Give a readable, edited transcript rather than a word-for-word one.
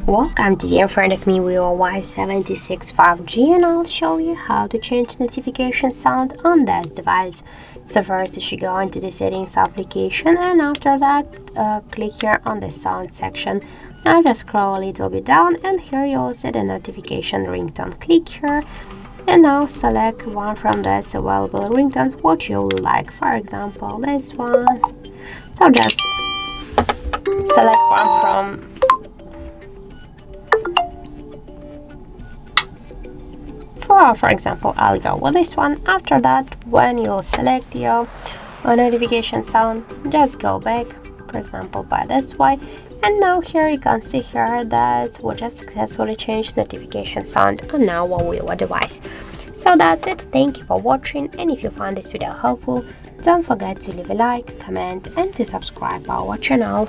Welcome, today in front of me Vivo Y76 5G, and I'll show you how to change notification sound on this device. So first you should go into the settings application, and after that click here on the sound section. Now just scroll a little bit down, and here you'll see the notification ringtone. Click here and now select one from this available ringtones what you would like, for example this one. So just select one from for example, I'll go with this one. After that, when you'll select your notification sound, just go back, for example, by this way. And now here you can see here that we just successfully changed notification sound on our Vivo device. So that's it. Thank you for watching, and if you found this video helpful, don't forget to leave a like, comment, and to subscribe our channel.